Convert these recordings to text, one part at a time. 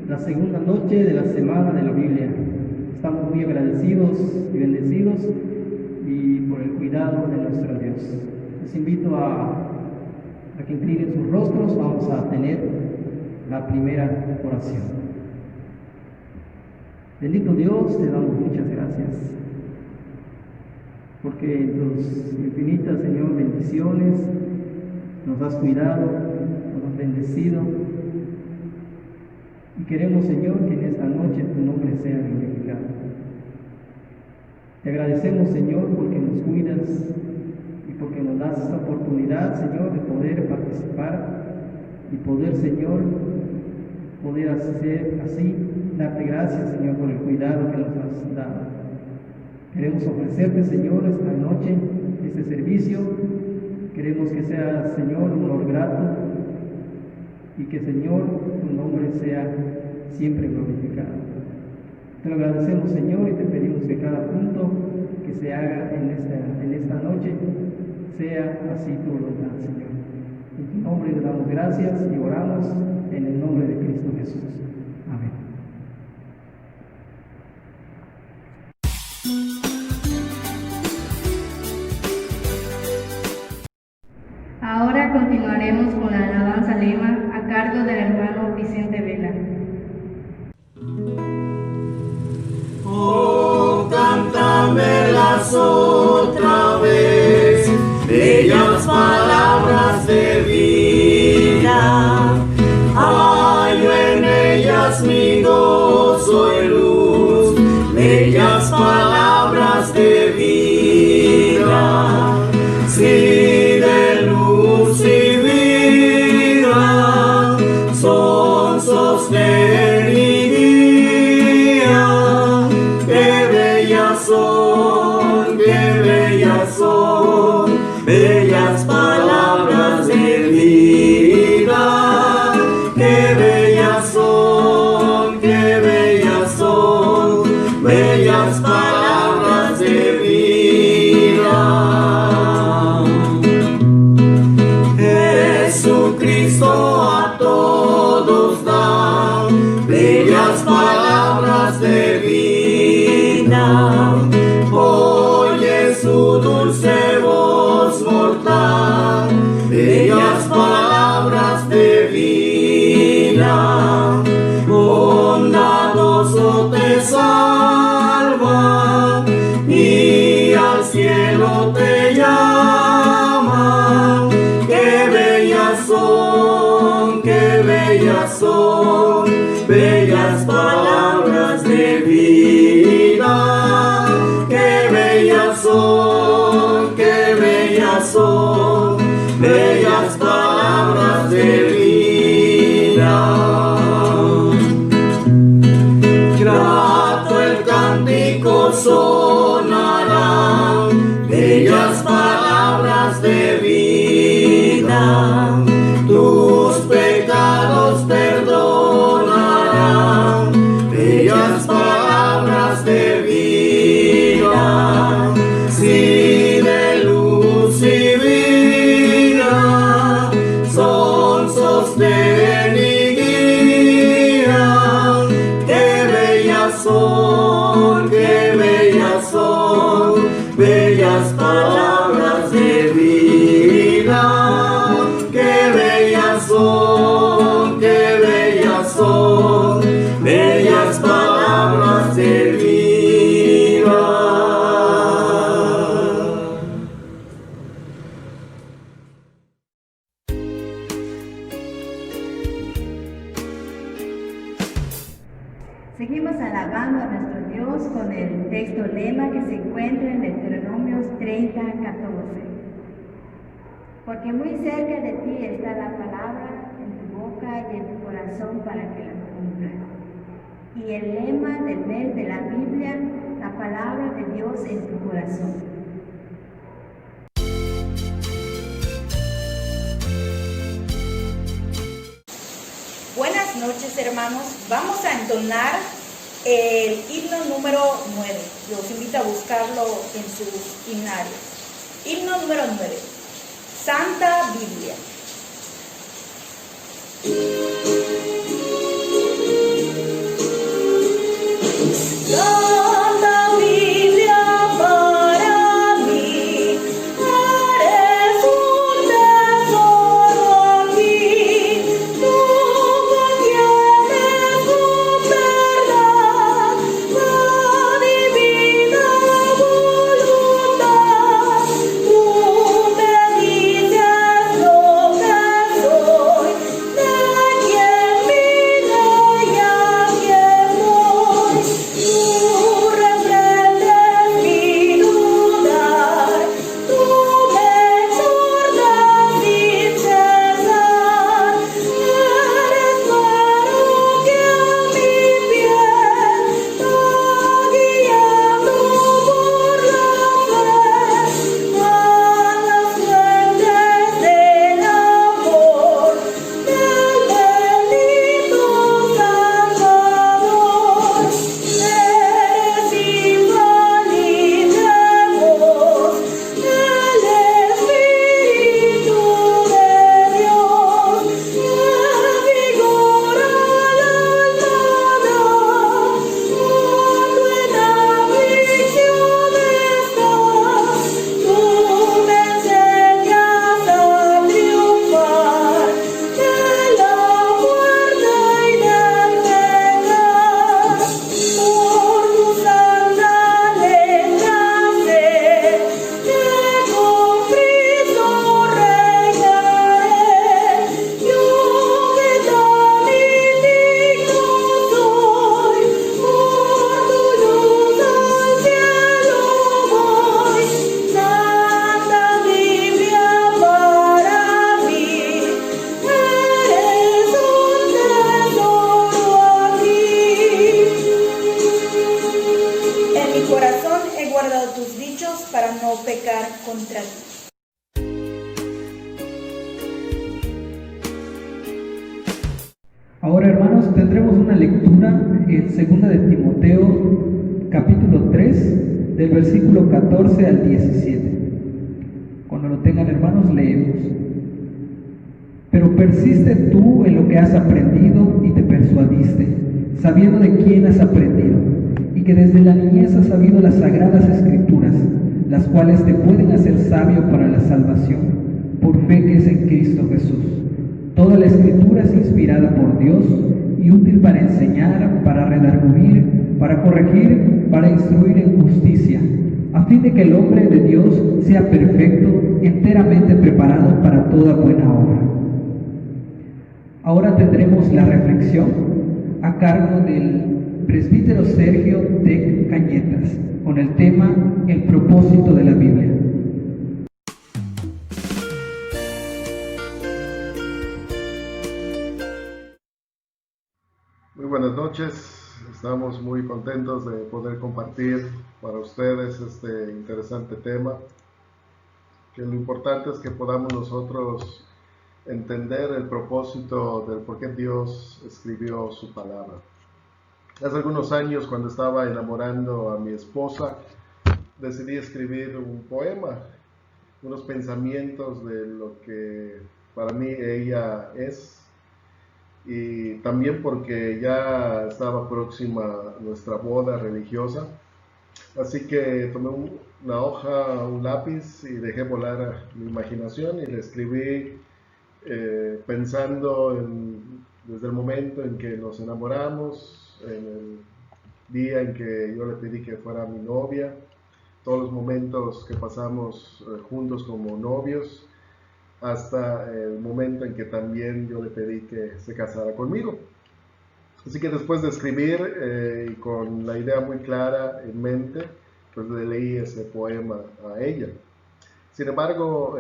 la segunda noche de la semana de la Biblia. Estamos muy agradecidos y bendecidos y por el cuidado de nuestro Dios. Les invito a que inclinen sus rostros. Vamos a tener la primera oración. Bendito Dios, te damos muchas gracias, porque en tus infinitas, Señor, bendiciones nos has cuidado, nos has bendecido, y queremos, Señor, que en esta noche tu nombre sea glorificado. Te agradecemos, Señor, porque nos cuidas y porque nos das esta oportunidad, Señor, de poder participar y poder, Señor, poder hacer así, darte gracias, Señor, por el cuidado que nos has dado. Queremos ofrecerte, Señor, esta noche, este servicio. Queremos que sea, Señor, un honor grato y que, Señor, tu nombre sea siempre glorificado. Te lo agradecemos, Señor, y te pedimos que cada punto que se haga en esta noche sea así tu voluntad, Señor. En tu nombre te damos gracias y oramos en el nombre de Cristo Jesús. Amén. Ahora continuaremos con la alabanza lema a cargo del hermano Vicente Vela. Oh, cántamelas otra vez, bellas palabras de vida. Hallo en ellas mi gozo y luz, bellas palabras de vida. Sí, de luz y vida, son sostén y guía. Qué bellas son, bellas palabras de vida. Qué bellas son, bellas palabras de vida. Jesucristo a todos da bellas palabras de vida. Oye su dulce voz mortal, bellas palabras de vida. Bondadoso te salva y al cielo te llama. Qué bellas son, bellas palabras de vida. Qué bellas son, bellas palabras de vida. Grato el cántico sonará, bellas palabras de vida. Tus pecados perdonarán, bellas palabras de vida. Sí, de luz y vida, son sostén y guía. Qué bellas son, bellas palabras de vida. Qué bellas son, bellas palabras de vida. Seguimos alabando a nuestro Dios con el texto lema que se encuentra en Deuteronomios 30:14. Porque muy cerca de ti está la palabra en tu boca y en tu corazón para que la cumplas. Y el lema del mes de la Biblia, la palabra de Dios en tu corazón. Buenas noches, hermanos. Vamos a entonar el himno número 9. Los invito a buscarlo en sus himnarios. Himno número 9. Santa Biblia. frente a ti. Ahora, hermanos, tendremos una lectura en 2 de Timoteo, capítulo 3, del versículo 14 al 17. Cuando lo tengan, hermanos, leemos. Pero persiste tú en lo que has aprendido y te persuadiste, sabiendo de quién has aprendido, y que desde la niñez has sabido las sagradas escrituras, las cuales te pueden hacer sabio para la salvación, por fe que es en Cristo Jesús. Toda la escritura es inspirada por Dios y útil para enseñar, para redarguir, para corregir, para instruir en justicia, a fin de que el hombre de Dios sea perfecto, enteramente preparado para toda buena obra. Ahora tendremos la reflexión a cargo del presbítero Sergio Tec Cañetas, con el tema El propósito de la Biblia. Muy buenas noches, estamos muy contentos de poder compartir para ustedes este interesante tema, que lo importante es que podamos nosotros entender el propósito del por qué Dios escribió su palabra. Hace algunos años, cuando estaba enamorando a mi esposa, decidí escribir un poema, unos pensamientos de lo que para mí ella es, y también porque ya estaba próxima nuestra boda religiosa. Así que tomé una hoja, un lápiz y dejé volar mi imaginación y le escribí pensando desde el momento en que nos enamoramos, en el día en que yo le pedí que fuera mi novia, todos los momentos que pasamos juntos como novios, hasta el momento en que también yo le pedí que se casara conmigo. Así que después de escribir y con la idea muy clara en mente, pues le leí ese poema a ella. Sin embargo,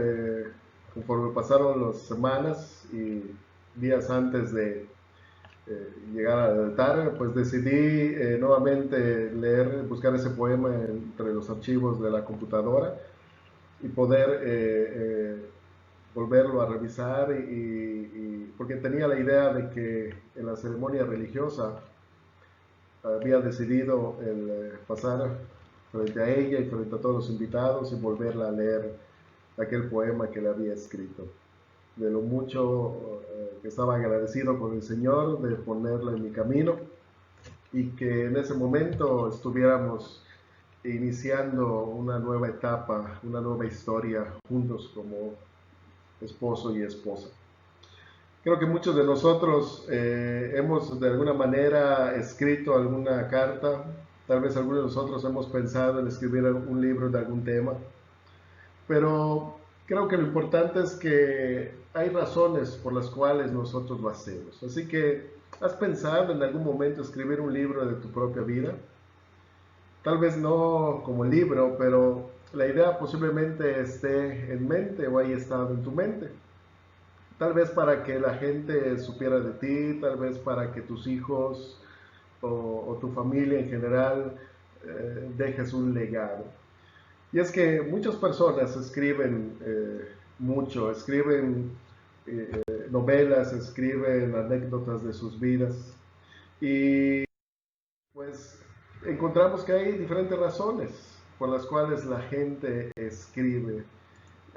conforme pasaron las semanas y días antes de llegar al altar, pues decidí nuevamente buscar ese poema entre los archivos de la computadora y poder volverlo a revisar, porque tenía la idea de que en la ceremonia religiosa había decidido el pasar frente a ella y frente a todos los invitados y volverla a leer aquel poema que le había escrito, de lo mucho que estaba agradecido con el Señor de ponerla en mi camino y que en ese momento estuviéramos iniciando una nueva etapa, una nueva historia juntos como esposo y esposa. Creo que muchos de nosotros hemos de alguna manera escrito alguna carta, tal vez algunos de nosotros hemos pensado en escribir un libro de algún tema, pero creo que lo importante es que hay razones por las cuales nosotros lo hacemos. Así que, ¿has pensado en algún momento escribir un libro de tu propia vida? Tal vez no como libro, pero la idea posiblemente esté en mente o haya estado en tu mente. Tal vez para que la gente supiera de ti, tal vez para que tus hijos o tu familia en general dejes un legado. Y es que muchas personas escriben mucho, escriben novelas, escriben anécdotas de sus vidas y pues encontramos que hay diferentes razones por las cuales la gente escribe.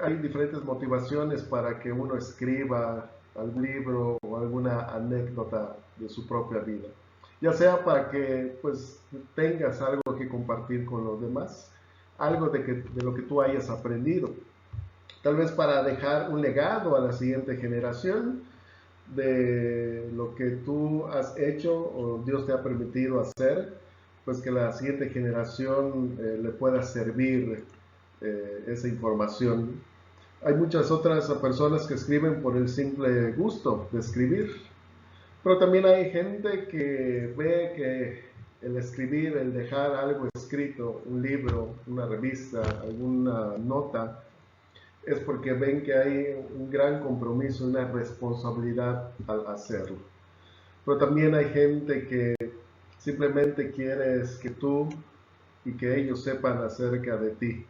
Hay diferentes motivaciones para que uno escriba algún libro o alguna anécdota de su propia vida. Ya sea para que pues tengas algo que compartir con los demás, algo de lo que tú hayas aprendido. Tal vez para dejar un legado a la siguiente generación de lo que tú has hecho o Dios te ha permitido hacer, pues que la siguiente generación le pueda servir esa información. Hay muchas otras personas que escriben por el simple gusto de escribir, pero también hay gente que ve que el escribir, el dejar algo escrito, un libro, una revista, alguna nota, es porque ven que hay un gran compromiso, una responsabilidad al hacerlo. Pero también hay gente que simplemente quiere que tú y que ellos sepan acerca de ti,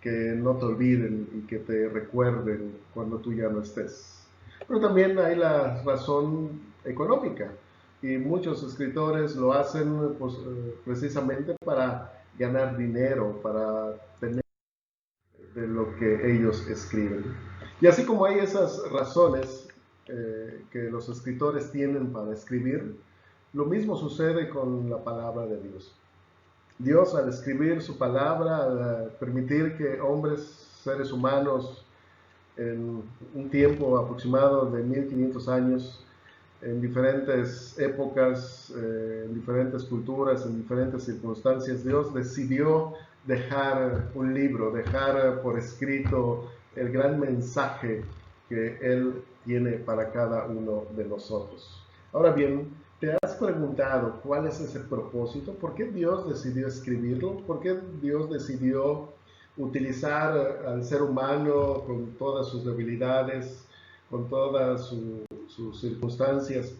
que no te olviden y que te recuerden cuando tú ya no estés. Pero también hay la razón económica, y muchos escritores lo hacen pues, precisamente para ganar dinero, para tener de lo que ellos escriben. Y así como hay esas razones que los escritores tienen para escribir, lo mismo sucede con la palabra de Dios. Dios, al escribir su palabra, al permitir que hombres, seres humanos, en un tiempo aproximado de 1500 años, en diferentes épocas, en diferentes culturas, en diferentes circunstancias, Dios decidió dejar un libro, dejar por escrito el gran mensaje que Él tiene para cada uno de nosotros. Ahora bien, ¿te has preguntado cuál es ese propósito? ¿Por qué Dios decidió escribirlo? ¿Por qué Dios decidió utilizar al ser humano con todas sus debilidades, con todas sus circunstancias?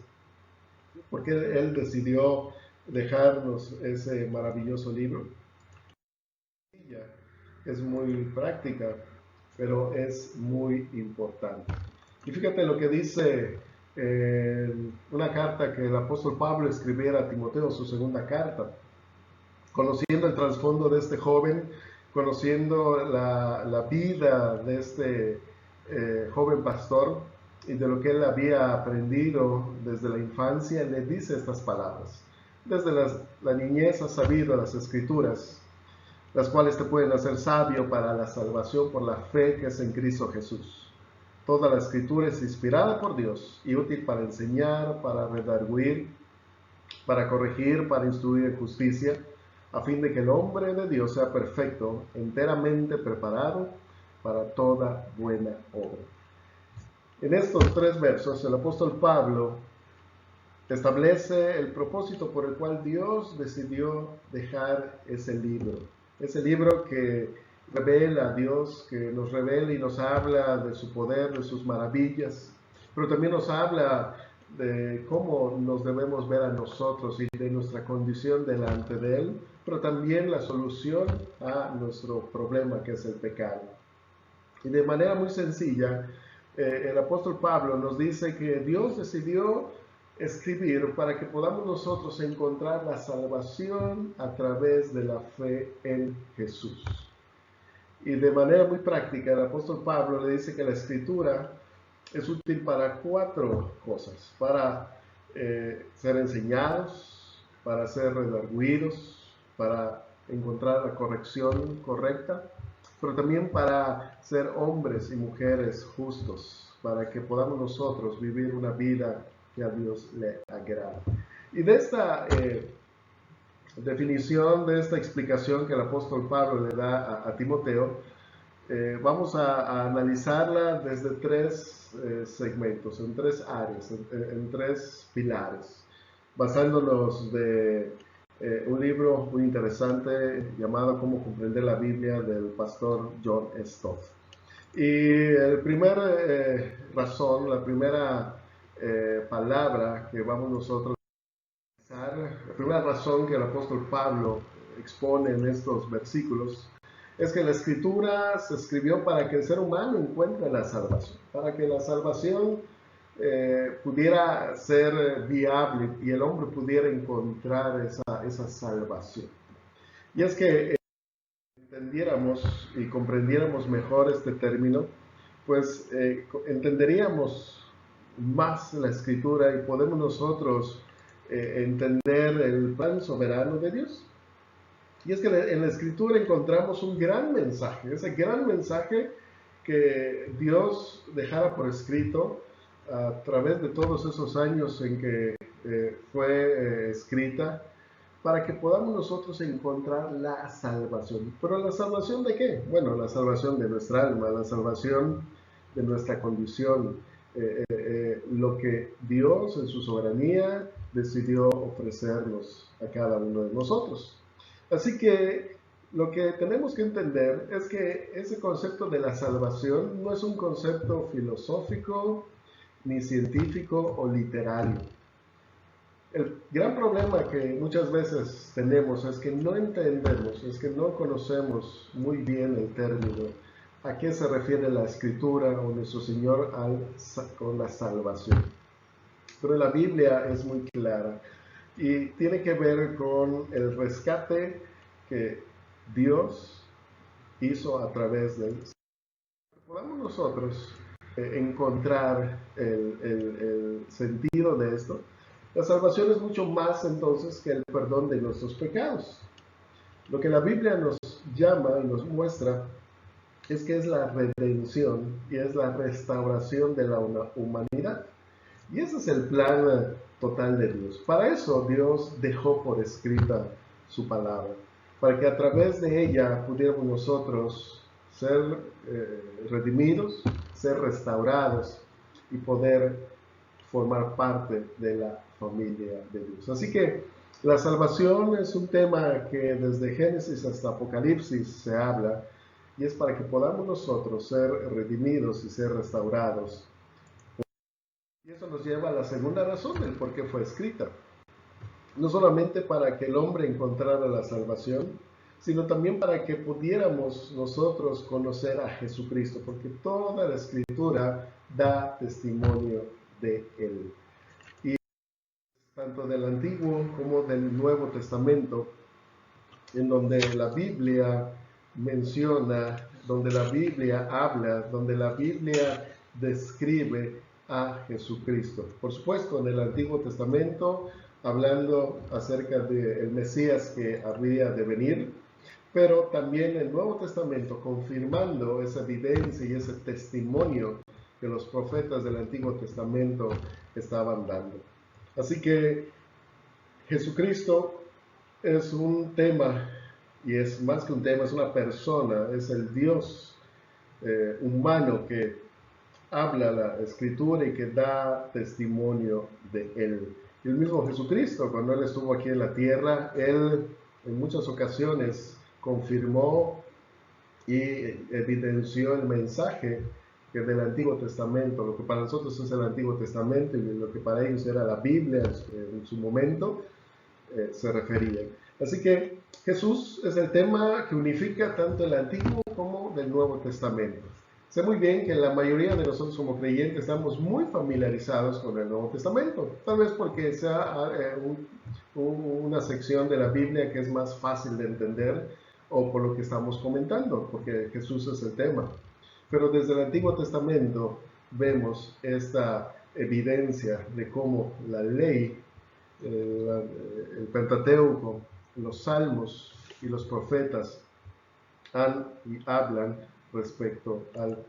¿Por qué Él decidió dejarnos ese maravilloso libro? Es muy práctica, pero es muy importante. Y fíjate lo que dice una carta que el apóstol Pablo escribiera a Timoteo, su segunda carta, conociendo el trasfondo de este joven, conociendo la vida de este joven pastor y de lo que él había aprendido desde la infancia, le dice estas palabras. Desde la niñez has sabido las escrituras, las cuales te pueden hacer sabio para la salvación por la fe que es en Cristo Jesús. Toda la escritura es inspirada por Dios y útil para enseñar, para redarguir, para corregir, para instruir en justicia, a fin de que el hombre de Dios sea perfecto, enteramente preparado para toda buena obra. En estos 3 versos, el apóstol Pablo establece el propósito por el cual Dios decidió dejar ese libro que revela a Dios, que nos revela y nos habla de su poder, de sus maravillas, pero también nos habla de cómo nos debemos ver a nosotros y de nuestra condición delante de Él, pero también la solución a nuestro problema, que es el pecado. Y de manera muy sencilla, el apóstol Pablo nos dice que Dios decidió escribir para que podamos nosotros encontrar la salvación a través de la fe en Jesús. Y de manera muy práctica, el apóstol Pablo le dice que la escritura es útil para 4 cosas: para ser enseñados, para ser redarguidos, para encontrar la corrección correcta, pero también para ser hombres y mujeres justos, para que podamos nosotros vivir una vida que a Dios le agrada. Y de esta definición, de esta explicación que el apóstol Pablo le da a Timoteo, vamos a analizarla desde 3 segmentos, en 3 áreas, en 3 pilares, basándonos de un libro muy interesante llamado Cómo comprender la Biblia, del pastor John Stott. Y la primera palabra que vamos nosotros a analizar, la primera razón que el apóstol Pablo expone en estos versículos, es que la escritura se escribió para que el ser humano encuentre la salvación, para que la salvación pudiera ser viable y el hombre pudiera encontrar esa salvación. Y es que entendiéramos y comprendiéramos mejor este término, pues entenderíamos más la escritura y podemos nosotros entender el plan soberano de Dios. Y es que en la escritura encontramos un gran mensaje, ese gran mensaje que Dios dejara por escrito a través de todos esos años en que fue escrita, para que podamos nosotros encontrar la salvación. ¿Pero la salvación de qué? Bueno, la salvación de nuestra alma, la salvación de nuestra condición, lo que Dios en su soberanía decidió ofrecernos a cada uno de nosotros. Así que lo que tenemos que entender es que ese concepto de la salvación no es un concepto filosófico, ni científico o literario. El gran problema que muchas veces tenemos es que no entendemos, es que no conocemos muy bien el término, a qué se refiere la Escritura o nuestro Señor con la salvación. Pero la Biblia es muy clara y tiene que ver con el rescate que Dios hizo a través de podamos nosotros encontrar el sentido de esto. La salvación es mucho más entonces que el perdón de nuestros pecados. Lo que la Biblia nos llama y nos muestra es que es la redención y es la restauración de la humanidad. Y ese es el plan total de Dios. Para eso Dios dejó por escrita su palabra, para que a través de ella pudiéramos nosotros ser redimidos, ser restaurados y poder formar parte de la familia de Dios. Así que la salvación es un tema que desde Génesis hasta Apocalipsis se habla, y es para que podamos nosotros ser redimidos y ser restaurados. Y eso nos lleva a la segunda razón del por qué fue escrita. No solamente para que el hombre encontrara la salvación, sino también para que pudiéramos nosotros conocer a Jesucristo, porque toda la Escritura da testimonio de Él. Y tanto del Antiguo como del Nuevo Testamento, en donde la Biblia menciona, donde la Biblia habla, donde la Biblia describe a Jesucristo. Por supuesto, en el Antiguo Testamento, hablando acerca del Mesías que había de venir, pero también el Nuevo Testamento confirmando esa evidencia y ese testimonio que los profetas del Antiguo Testamento estaban dando. Así que Jesucristo es un tema, y es más que un tema, es una persona, es el Dios humano que habla la Escritura y que da testimonio de Él. Y el mismo Jesucristo, cuando Él estuvo aquí en la tierra, Él en muchas ocasiones confirmó y evidenció el mensaje que del Antiguo Testamento, lo que para nosotros es el Antiguo Testamento y lo que para ellos era la Biblia en su momento, se referían. Así que Jesús es el tema que unifica tanto el Antiguo como del Nuevo Testamento. Sé muy bien que la mayoría de nosotros como creyentes estamos muy familiarizados con el Nuevo Testamento, tal vez porque sea una sección de la Biblia que es más fácil de entender o por lo que estamos comentando, porque Jesús es el tema. Pero desde el Antiguo Testamento vemos esta evidencia de cómo la ley, el Pentateuco, los Salmos y los profetas hablan respecto al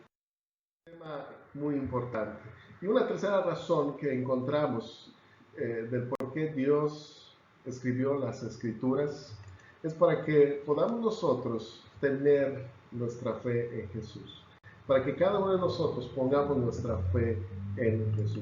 tema muy importante. Y una tercera razón que encontramos del por qué Dios escribió las Escrituras es para que podamos nosotros tener nuestra fe en Jesús, para que cada uno de nosotros pongamos nuestra fe en Jesús.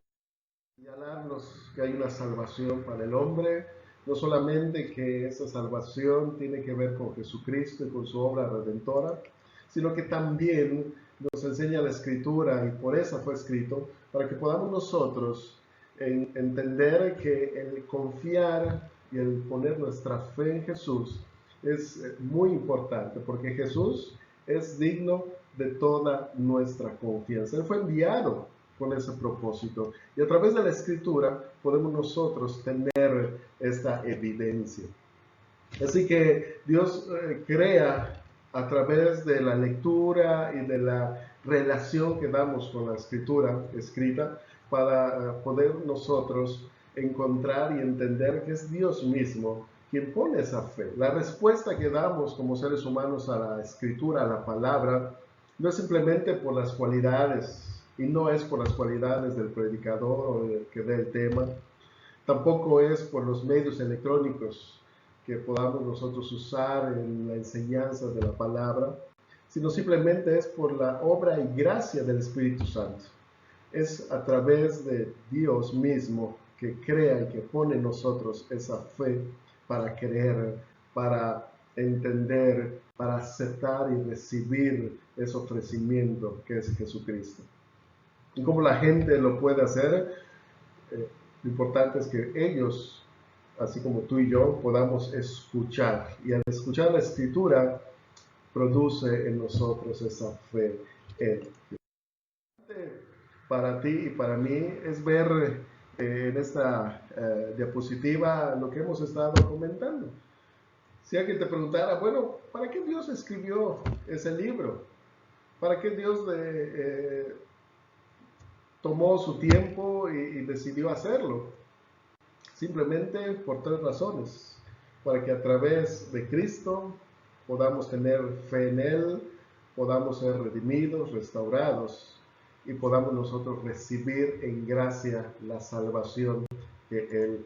Señalarnos que hay una salvación para el hombre, no solamente que esa salvación tiene que ver con Jesucristo y con su obra redentora, sino que también nos enseña la Escritura, y por eso fue escrito, para que podamos nosotros entender que el confiar y el poner nuestra fe en Jesús es muy importante, porque Jesús es digno de toda nuestra confianza. Él fue enviado con ese propósito, y a través de la Escritura podemos nosotros tener esta evidencia. Así que Dios crea a través de la lectura y de la relación que damos con la Escritura escrita, para poder nosotros encontrar y entender que es Dios mismo quien pone esa fe. La respuesta que damos como seres humanos a la Escritura, a la palabra, no es simplemente por las cualidades, y no es por las cualidades del predicador o del que dé el tema, tampoco es por los medios electrónicos que podamos nosotros usar en la enseñanza de la palabra, sino simplemente es por la obra y gracia del Espíritu Santo. Es a través de Dios mismo que crea y que pone en nosotros esa fe para creer, para entender, para aceptar y recibir ese ofrecimiento que es Jesucristo. Y cómo la gente lo puede hacer, lo importante es que ellos así como tú y yo, podamos escuchar. Y al escuchar la Escritura, produce en nosotros esa fe en Dios. Para ti y para mí es ver en esta diapositiva lo que hemos estado comentando. Si alguien te preguntara, bueno, ¿para qué Dios escribió ese libro? ¿Para qué Dios tomó su tiempo y decidió hacerlo? Simplemente por 3 razones. Para que a través de Cristo podamos tener fe en Él, podamos ser redimidos, restaurados y podamos nosotros recibir en gracia la salvación que Él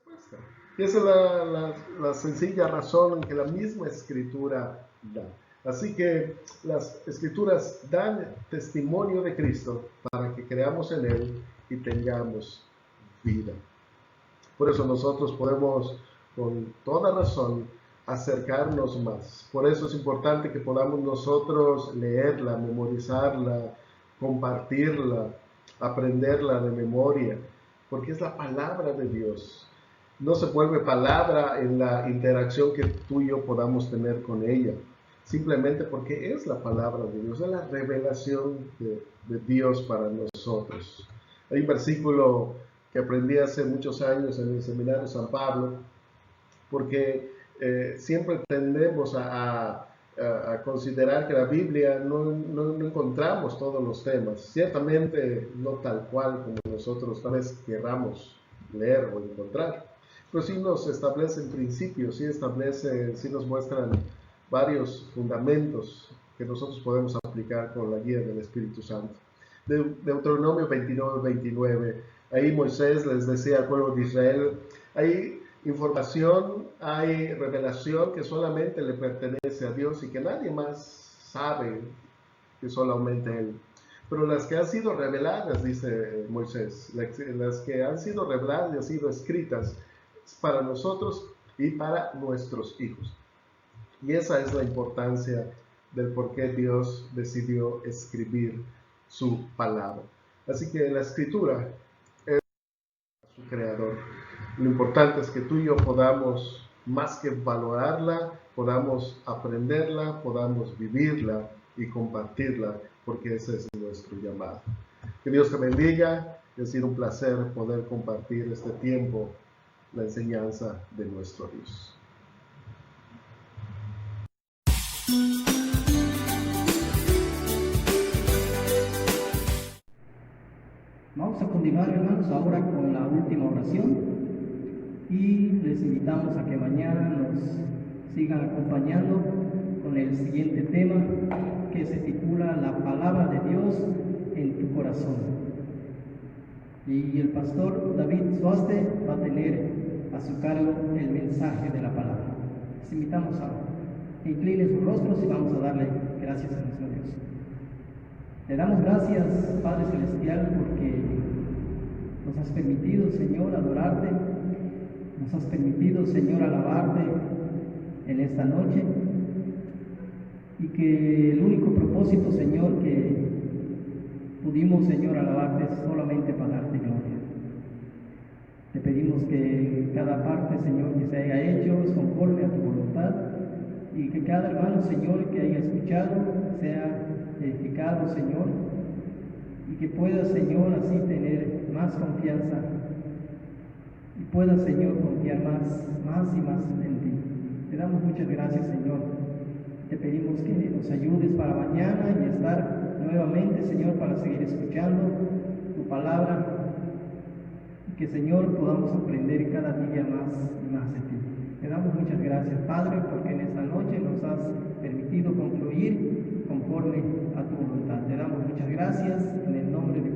muestra. Y esa es la sencilla razón en que la misma Escritura da. Así que las Escrituras dan testimonio de Cristo para que creamos en Él y tengamos vida. Por eso nosotros podemos con toda razón acercarnos más. Por eso es importante que podamos nosotros leerla, memorizarla, compartirla, aprenderla de memoria, porque es la palabra de Dios. No se vuelve palabra en la interacción que tú y yo podamos tener con ella, simplemente porque es la palabra de Dios, es la revelación de Dios para nosotros. Hay un versículo que aprendí hace muchos años en el Seminario San Pablo, porque siempre tendemos a considerar que la Biblia no encontramos todos los temas, ciertamente no tal cual como nosotros tal vez querramos leer o encontrar, pero sí nos establecen principios, sí nos muestran varios fundamentos que nosotros podemos aplicar con la guía del Espíritu Santo. Deuteronomio 29, ahí Moisés les decía al pueblo de Israel, hay información, hay revelación que solamente le pertenece a Dios y que nadie más sabe, que solamente Él. Pero las que han sido reveladas, dice Moisés, las que han sido reveladas y han sido escritas para nosotros y para nuestros hijos. Y esa es la importancia del por qué Dios decidió escribir su palabra. Así que la Escritura es su creador. Lo importante es que tú y yo podamos, más que valorarla, podamos aprenderla, podamos vivirla y compartirla, porque ese es nuestro llamado. Que Dios te bendiga. Ha sido un placer poder compartir este tiempo, la enseñanza de nuestro Dios. Vamos a continuar, hermanos, ahora con la última oración y les invitamos a que mañana nos sigan acompañando con el siguiente tema que se titula La palabra de Dios en tu corazón. Y el pastor David Suaste va a tener a su cargo el mensaje de la palabra. Les invitamos a que inclinen sus rostros y vamos a darle gracias a nuestro Dios. Le damos gracias, Padre Celestial, porque nos has permitido, Señor, adorarte, nos has permitido, Señor, alabarte en esta noche, y que el único propósito, Señor, que pudimos, Señor, alabarte es solamente para darte gloria. Te pedimos que cada parte, Señor, que se haya hecho es conforme a tu voluntad, y que cada hermano, Señor, que haya escuchado sea edificado, Señor, y que pueda, Señor, así tener más confianza y pueda, Señor, confiar más y más en ti. Te damos muchas gracias, Señor. Te pedimos que nos ayudes para mañana y estar nuevamente, Señor, para seguir escuchando tu palabra, y que, Señor, podamos aprender cada día más y más de ti. Te damos muchas gracias, Padre, porque en esta noche nos has permitido concluir conforme a tu voluntad. Te damos muchas gracias en el nombre de